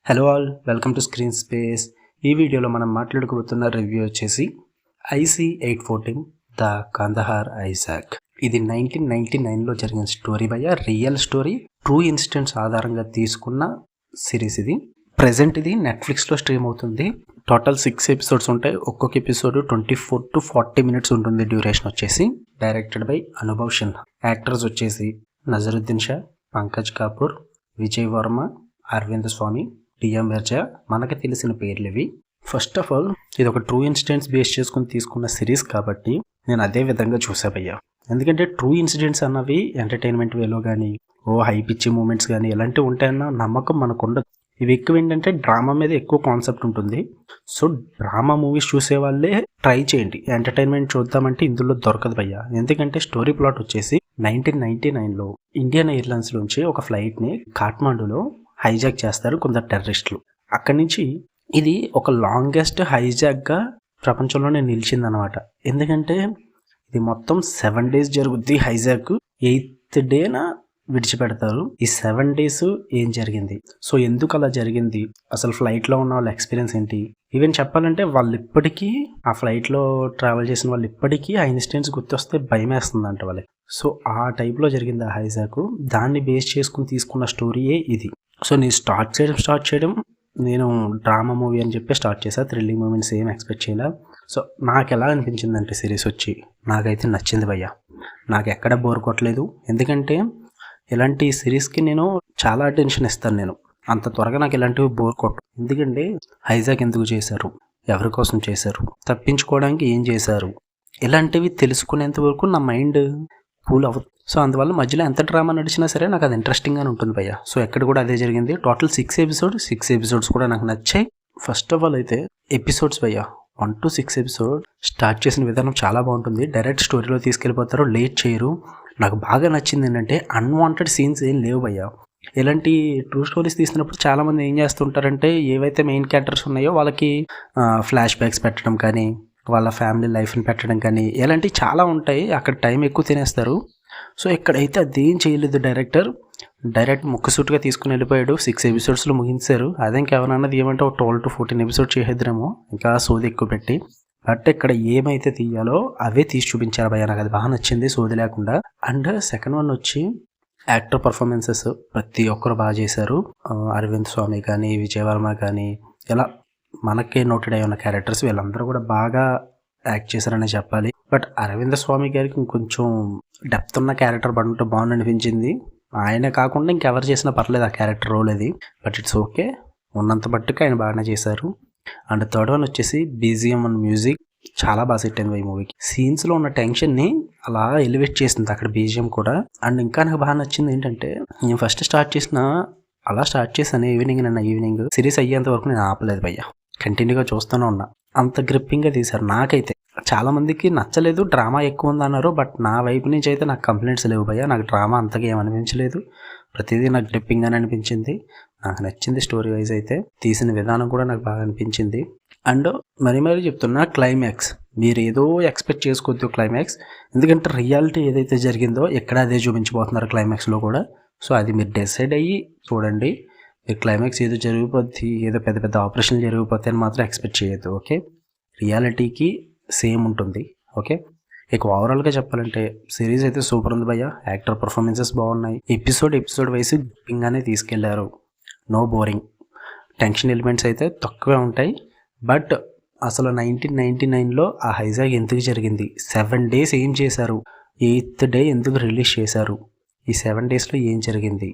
Hello all, welcome to screen space. ఈ వీడియోలో మనం మాట్లాడుకోబోతున్న రివ్యూ వచ్చేసి IC-814 ద కందహార్ ఐజాక్. ఇది 1999లో జరిగిన story real story, true incidents ఆధారంగా తీసుకున్న సిరీస్. ఇది ప్రెజెంట్ ఇది నెట్ఫ్లిక్స్లో స్ట్రీమ్ అవుతుంది. టోటల్ 6 ఎపిసోడ్స్ ఉంటాయి. ఒక్కొక్క ఎపిసోడ్ 24 to 40 మినిట్స్ ఉంటుంది డ్యూరేషన్ వచ్చేసి. Directed by Anubhav Sinha. Actors వచ్చేసి నజరుద్దీన్ షా, పంకజ్ కపూర్, విజయ్ వర్మ, అరవింద్ స్వామి, టీఎం మిర్జా. మనకి తెలిసిన పేర్లు ఇవి. ఫస్ట్ ఆఫ్ ఆల్ ఇది ఒక ట్రూ ఇన్సిడెంట్స్ బేస్ చేసుకుని తీసుకున్న సిరీస్ కాబట్టి నేను అదే విధంగా చూసాభయ్యా. ఎందుకంటే ట్రూ ఇన్సిడెంట్స్ అన్నవి ఎంటర్టైన్మెంట్ వేలో కానీ హైప్ ఇచ్చే మూమెంట్స్ కానీ ఇలాంటివి ఉంటాయన్న నమ్మకం మనకు ఉండదు. ఇవి ఎక్కువ ఏంటంటే డ్రామా మీద ఎక్కువ కాన్సెప్ట్ ఉంటుంది. సో డ్రామా మూవీస్ చూసే వాళ్ళే ట్రై చేయండి. ఎంటర్టైన్మెంట్ చూద్దామంటే ఇందులో దొరకదు భయ్యా. ఎందుకంటే స్టోరీ ప్లాట్ వచ్చేసి 1999లో ఇండియన్ ఎయిర్లైన్స్ నుంచి ఒక ఫ్లైట్ని కాఠ్మండూలో హైజాక్ చేస్తారు కొందరు టెర్రరిస్టులు. అక్కడి నుంచి ఇది ఒక లాంగెస్ట్ హైజాక్గా ప్రపంచంలోనే నిలిచిందనమాట. ఎందుకంటే ఇది మొత్తం 7 days జరుగుద్ది హైజాక్. 8th డేన విడిచిపెడతారు. ఈ 7 days ఏం జరిగింది, సో ఎందుకు అలా జరిగింది, అసలు ఫ్లైట్లో ఉన్న వాళ్ళ ఎక్స్పీరియన్స్ ఏంటి, ఈవెన్ చెప్పాలంటే వాళ్ళు ఇప్పటికీ ఆ ఫ్లైట్లో ట్రావెల్ చేసిన వాళ్ళు ఇప్పటికీ ఆ ఇన్సిడెంట్స్ గుర్తొస్తే భయం వేస్తుందంట వాళ్ళకి. సో ఆ టైప్లో జరిగింది ఆ హైజాక్. దాన్ని బేస్ చేసుకుని తీసుకున్న స్టోరీయే ఇది. సో నేను స్టార్ట్ చేయడం నేను డ్రామా మూవీ అని చెప్పి స్టార్ట్ చేశాను. థ్రిల్లింగ్ మూవీస్ ఏం ఎక్స్పెక్ట్ చేయలే. సో నాకు ఎలా అనిపించిందంటే సిరీస్ వచ్చి నాకైతే నచ్చింది భయ్యా. నాకు ఎక్కడ బోర్ కొట్టలేదు. ఎందుకంటే ఇలాంటి సిరీస్కి నేను చాలా అటెన్షన్ ఇస్తాను. నేను అంత త్వరగా నాకు ఇలాంటివి బోర్ కొట్టు. ఎందుకంటే హైజాక్ ఎందుకు చేశారు, ఎవరి కోసం చేశారు, తప్పించుకోవడానికి ఏం చేశారు, ఇలాంటివి తెలుసుకునేంత వరకు నా మైండ్ కూల్ అవ్వదు. సో అందువల్ల మధ్యలో ఎంత డ్రామా నడిచినా సరే నాకు అది ఇంట్రెస్టింగ్గానే ఉంటుంది భయ్యా. సో ఎక్కడ కూడా అదే జరిగింది. టోటల్ 6 ఎపిసోడ్స్ కూడా నాకు నచ్చాయి. ఫస్ట్ ఆఫ్ ఆల్ అయితే ఎపిసోడ్స్ భయ్యా 1 to 6 ఎపిసోడ్ స్టార్ట్ చేసిన విధానం చాలా బాగుంటుంది. డైరెక్ట్ స్టోరీలో తీసుకెళ్ళిపోతారు, లేట్ చేయరు. నాకు బాగా నచ్చింది ఏంటంటే అన్వాంటెడ్ సీన్స్ ఏం లేవు భయ్యా. ఇలాంటి ట్రూ స్టోరీస్ తీసినప్పుడు చాలామంది ఏం చేస్తుంటారంటే ఏవైతే మెయిన్ క్యారెక్టర్స్ ఉన్నాయో వాళ్ళకి ఫ్లాష్ బ్యాక్స్ పెట్టడం కానీ, వాళ్ళ ఫ్యామిలీ లైఫ్ని పెట్టడం కానీ ఇలాంటివి చాలా ఉంటాయి. అక్కడ టైం ఎక్కువ తినేస్తారు. సో ఇక్కడైతే అదేం చేయలేదు. డైరెక్ట్ ముక్కసూటిగా తీసుకుని వెళ్ళిపోయాడు. 6 ఎపిసోడ్స్లో ముగించారు. అదే ఇంకెవరన్నది ఏమంటే ఒక 12 to 14 ఎపిసోడ్స్ చేసేద్దామో, ఇంకా సోది ఎక్కువ పెట్టి. బట్ ఇక్కడ ఏమైతే తీయాలో అవే తీసి చూపించారు భయ్యా. నాకు అది బాగా నచ్చింది, సోది లేకుండా. అండ్ సెకండ్ వన్ వచ్చి యాక్టర్ పర్ఫార్మెన్సెస్ ప్రతి ఒక్కరు బాగా చేశారు. అరవింద్ స్వామి కానీ, విజయ్ వర్మ కానీ, ఇలా మనకే నోటెడ్ అయి ఉన్న క్యారెక్టర్స్ వీళ్ళందరూ కూడా బాగా యాక్ట్ చేశారని చెప్పాలి. బట్ అరవింద్ స్వామి గారికి ఇంకొంచెం డెప్త్ ఉన్న క్యారెక్టర్ పడుంటే బాగుంది అనిపించింది. ఆయన కాకుండా ఇంకెవరు చేసినా పర్లేదు ఆ క్యారెక్టర్ రోల్ అది. బట్ ఇట్స్ ఓకే, ఉన్నంత మట్టుకు ఆయన బాగానే చేశారు. అండ్ థర్డ్ వన్ వచ్చేసి BGM అండ్ మ్యూజిక్ చాలా బాగా సెట్ అయింది ఈ మూవీకి. సీన్స్లో ఉన్న టెన్షన్ని అలా ఎలివేట్ చేసింది అక్కడ BGM కూడా. అండ్ ఇంకా నాకు బాగా నచ్చింది ఏంటంటే నేను ఫస్ట్ స్టార్ట్ చేశాను ఈవినింగ్ సిరీస్ అయ్యేంత వరకు నేను ఆపలేదు భయ్యా. కంటిన్యూగా చూస్తూనే ఉన్నా. అంత గ్రిప్పింగ్గా తీశారు. నాకైతే చాలా మందికి నచ్చలేదు, డ్రామా ఎక్కువ ఉందన్నారు. బట్ నా వైపు నుంచి అయితే నాకు కంప్లైంట్స్ లేవు భయ్యా. నాకు డ్రామా అంతగా ఏమనిపించలేదు. ప్రతిదీ నాకు గ్రిప్పింగ్గానే అనిపించింది. నాకు నచ్చింది స్టోరీ వైజ్ అయితే. తీసిన విధానం కూడా నాకు బాగా అనిపించింది. అండ్ మరీ చెప్తున్నా, క్లైమాక్స్ మీరు ఏదో ఎక్స్పెక్ట్ చేసుకోవద్దు క్లైమాక్స్. ఎందుకంటే రియాలిటీ ఏదైతే జరిగిందో ఎక్కడ అదే చూపించబోతున్నారు క్లైమాక్స్లో కూడా. సో అది మీరు డిసైడ్ అయ్యి చూడండి. మీరు క్లైమాక్స్ ఏదో జరిగిపోద్ది, ఏదో పెద్ద పెద్ద ఆపరేషన్లు జరిగిపోతాయి అని మాత్రం ఎక్స్పెక్ట్ చేయొద్దు. ఓకే, రియాలిటీకి సేమ్ ఉంటుంది. ఓకే, ఇక ఓవరాల్గా చెప్పాలంటే సిరీస్ అయితే సూపర్ ఉంది భయ్యా. యాక్టర్ పర్ఫార్మెన్సెస్ బాగున్నాయి. ఎపిసోడ్ వైస్ గ్రిప్పింగ్గానే తీసుకెళ్లారు. No boring. టెన్షన్ ఎలిమెంట్స్ అయితే తక్కువే ఉంటాయి. బట్ అసలు 1999లో ఆ హైజాక్ ఎందుకు జరిగింది, 7 days ఏం చేశారు, 8th day ఎందుకు రిలీజ్ చేశారు, ఈ 7 daysలో ఏం జరిగింది,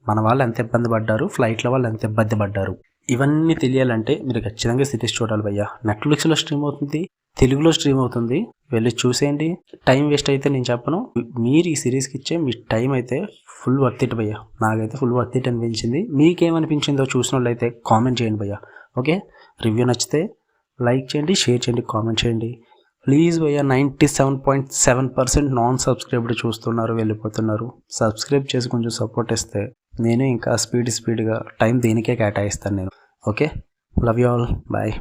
మన వాళ్ళు ఎంత ఇబ్బంది పడ్డారు, ఫ్లైట్లో వాళ్ళు ఎంత ఇబ్బంది పడ్డారు, ఇవన్నీ తెలియాలంటే మీరు ఖచ్చితంగా సిరీస్ చూడాలి భయ్యా. నెట్ఫ్లిక్స్లో స్ట్రీమ్ అవుతుంది, తెలుగులో స్ట్రీమ్ అవుతుంది. వెళ్ళి చూసేయండి. టైం వేస్ట్ అయితే నేను చెప్పను. మీరు ఈ సిరీస్కి ఇచ్చే మీ టైం అయితే ఫుల్ వర్త్ ఇట్ భయ్యా. నాకైతే ఫుల్ వర్త్ ఇట్ అనిపించింది. మీకేమనిపించిందో చూసిన వాళ్ళు అయితే కామెంట్ చేయండి భయ్యా. ఓకే, రివ్యూ నచ్చితే లైక్ చేయండి, షేర్ చేయండి, కామెంట్ చేయండి ప్లీజ్ భయ్యా. 97.7% నాన్ సబ్స్క్రైబ్డ్ చూస్తున్నారు, వెళ్ళిపోతున్నారు. సబ్స్క్రైబ్ చేసి కొంచెం సపోర్ట్ ఇస్తే నేను ఇంకా స్పీడ్గా టైం దేనికే కేటాయిస్తాను నేను. Okay, love you all, bye.